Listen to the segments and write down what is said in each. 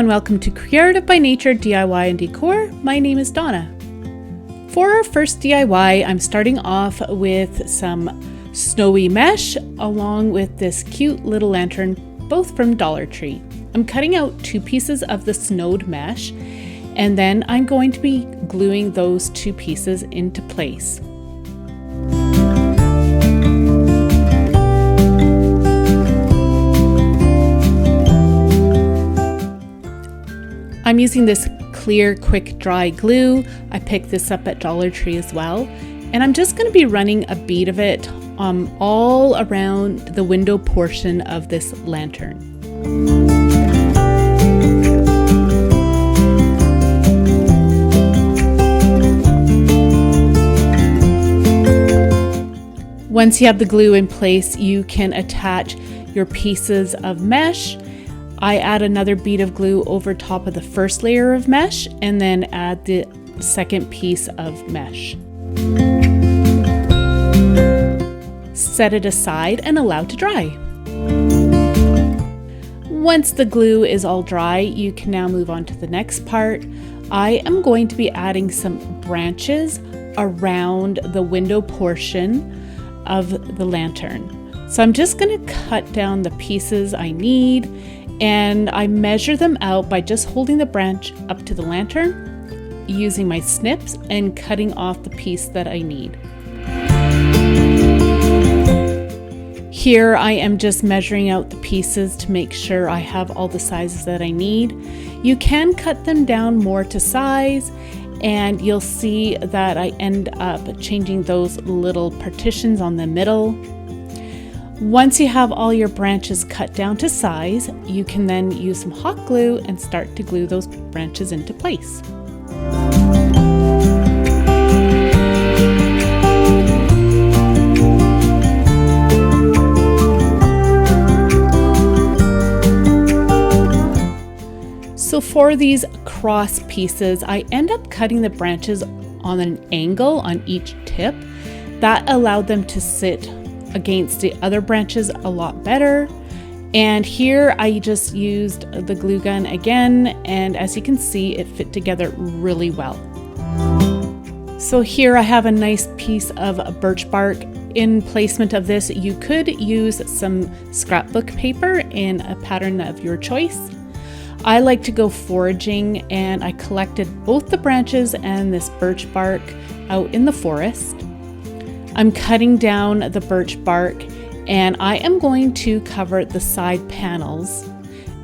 and welcome to Creative by Nature DIY and Decor. My name is Donna. For our first DIY, I'm starting off with some snowy mesh along with this cute little lantern, both from Dollar Tree. I'm cutting out 2 pieces of the snowed mesh, and then I'm going to be gluing those 2 pieces into place. I'm using this clear, quick dry glue. I picked this up at Dollar Tree as well. And I'm just going to be running a bead of it all around the window portion of this lantern. Once you have the glue in place, you can attach your pieces of mesh. I add another bead of glue over top of the first layer of mesh and then add the second piece of mesh. Set it aside and allow to dry. Once the glue is all dry, you can now move on to the next part. I am going to be adding some branches around the window portion of the lantern. So I'm just going to cut down the pieces I need, and I measure them out by just holding the branch up to the lantern, using my snips and cutting off the piece that I need. Here I am just measuring out the pieces to make sure I have all the sizes that I need. You can cut them down more to size, and you'll see that I end up changing those little partitions on the middle. Once you have all your branches cut down to size, you can then use some hot glue and start to glue those branches into place. So for these cross pieces, I end up cutting the branches on an angle on each tip. That allowed them to sit against the other branches a lot better. And here I just used the glue gun again, and as you can see, it fit together really well. So here I have a nice piece of birch bark. In placement of this, you could use some scrapbook paper in a pattern of your choice. I like to go foraging, and I collected both the branches and this birch bark out in the forest. I'm cutting down the birch bark, and I am going to cover the side panels,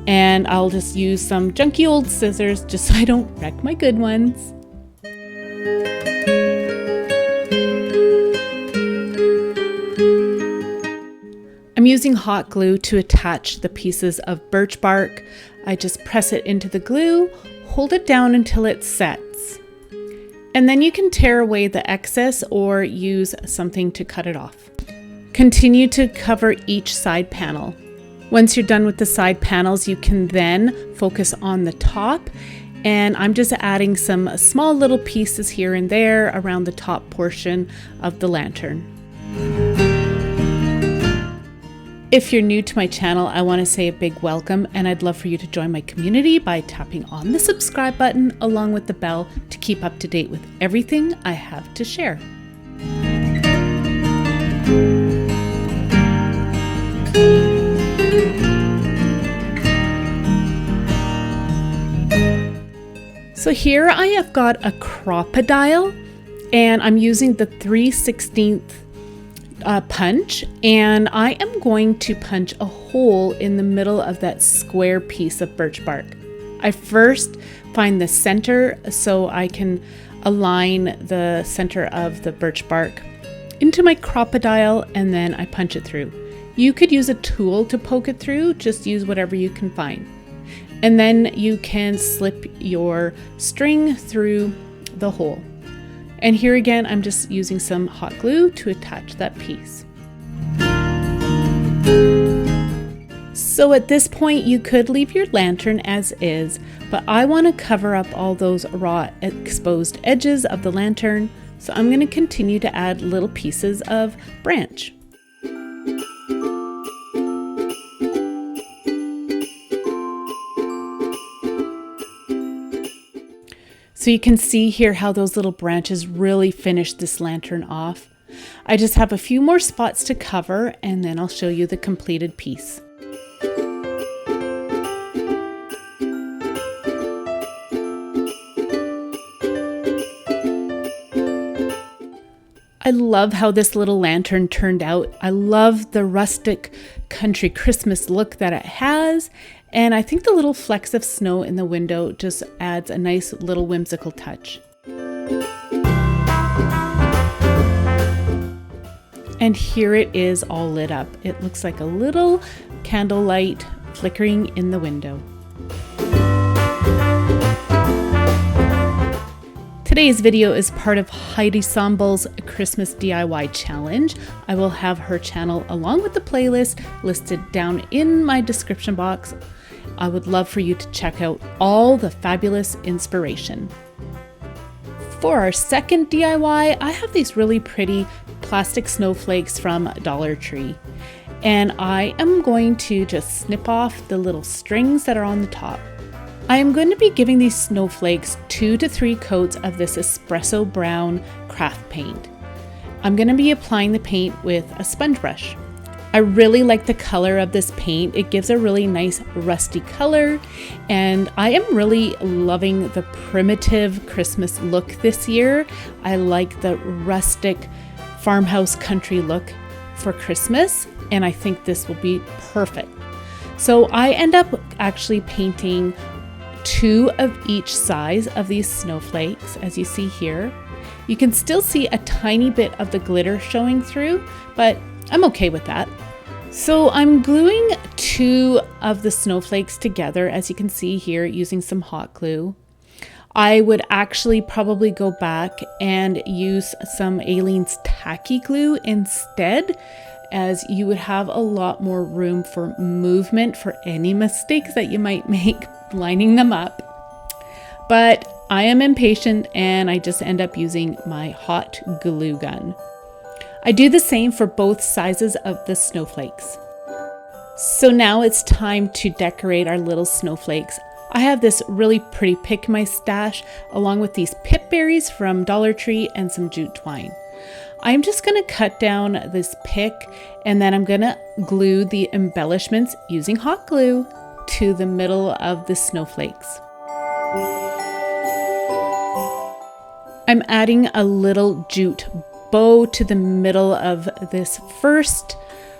and I'll just use some junky old scissors just so I don't wreck my good ones. I'm using hot glue to attach the pieces of birch bark. I just press it into the glue, hold it down until it sets. And then you can tear away the excess or use something to cut it off. Continue to cover each side panel. Once you're done with the side panels, you can then focus on the top. And I'm just adding some small little pieces here and there around the top portion of the lantern. If you're new to my channel, I want to say a big welcome, and I'd love for you to join my community by tapping on the subscribe button along with the bell to keep up to date with everything I have to share. So here I have got a crocodile, and I'm using the 3/16 punch, and I am going to punch a hole in the middle of that square piece of birch bark. I first find the center so I can align the center of the birch bark into my crocodile, and then I punch it through. You could use a tool to poke it through, just use whatever you can find. And then you can slip your string through the hole. And here again, I'm just using some hot glue to attach that piece. So at this point, you could leave your lantern as is, but I want to cover up all those raw exposed edges of the lantern. So I'm going to continue to add little pieces of branch. So you can see here how those little branches really finish this lantern off. I just have a few more spots to cover and then I'll show you the completed piece. I love how this little lantern turned out. I love the rustic country Christmas look that it has. And I think the little flecks of snow in the window just adds a nice little whimsical touch. And here it is all lit up. It looks like a little candlelight flickering in the window. Today's video is part of Heidi Sonboul's Christmas DIY challenge. I will have her channel along with the playlist listed down in my description box. I would love for you to check out all the fabulous inspiration. For our second DIY, I have these really pretty plastic snowflakes from Dollar Tree. And I am going to just snip off the little strings that are on the top. I am going to be giving these snowflakes 2 to 3 coats of this espresso brown craft paint. I'm going to be applying the paint with a sponge brush. I really like the color of this paint. It gives a really nice rusty color, and I am really loving the primitive Christmas look this year. I like the rustic farmhouse country look for Christmas, and I think this will be perfect. So I end up actually painting 2 of each size of these snowflakes, as you see here. You can still see a tiny bit of the glitter showing through, but I'm okay with that. So I'm gluing 2 of the snowflakes together, as you can see here, using some hot glue. I would actually probably go back and use some Aleene's tacky glue instead, as you would have a lot more room for movement for any mistakes that you might make lining them up. But I am impatient and I just end up using my hot glue gun. I do the same for both sizes of the snowflakes. So now it's time to decorate our little snowflakes. I have this really pretty pick my stash along with these pip berries from Dollar Tree and some jute twine. I'm just going to cut down this pick and then I'm going to glue the embellishments using hot glue to the middle of the snowflakes. I'm adding a little jute bow to the middle of this first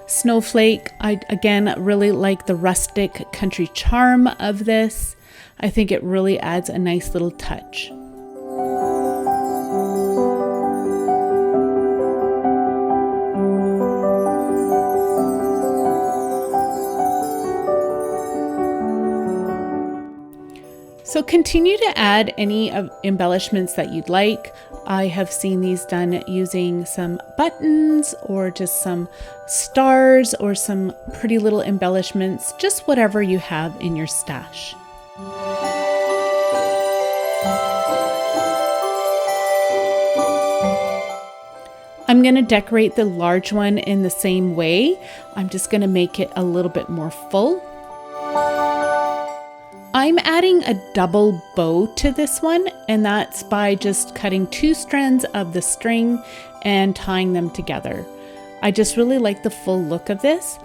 snowflake. I again really like the rustic country charm of this. I think it really adds a nice little touch. So continue to add any embellishments that you'd like. I have seen these done using some buttons or just some stars or some pretty little embellishments, just whatever you have in your stash. I'm going to decorate the large one in the same way. I'm just going to make it a little bit more full. I'm adding a double bow to this one, and that's by just cutting 2 strands of the string and tying them together. I just really like the full look of this.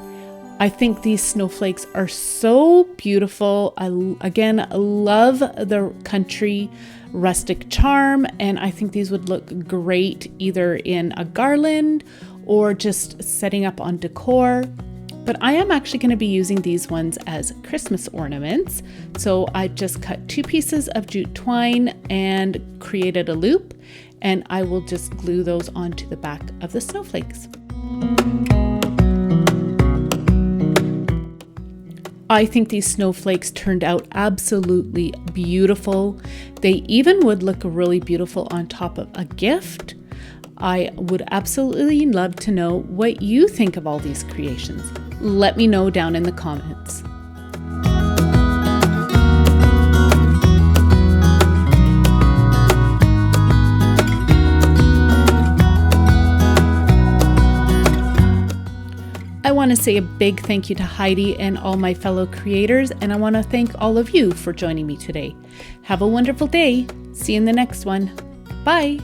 I think these snowflakes are so beautiful. I again love the country rustic charm, and I think these would look great either in a garland or just setting up on decor. But I am actually going to be using these ones as Christmas ornaments. So I just cut 2 pieces of jute twine and created a loop, and I will just glue those onto the back of the snowflakes. I think these snowflakes turned out absolutely beautiful. They even would look really beautiful on top of a gift. I would absolutely love to know what you think of all these creations. Let me know down in the comments. I want to say a big thank you to Heidi and all my fellow creators, and I want to thank all of you for joining me today. Have a wonderful day. See you in the next one. Bye!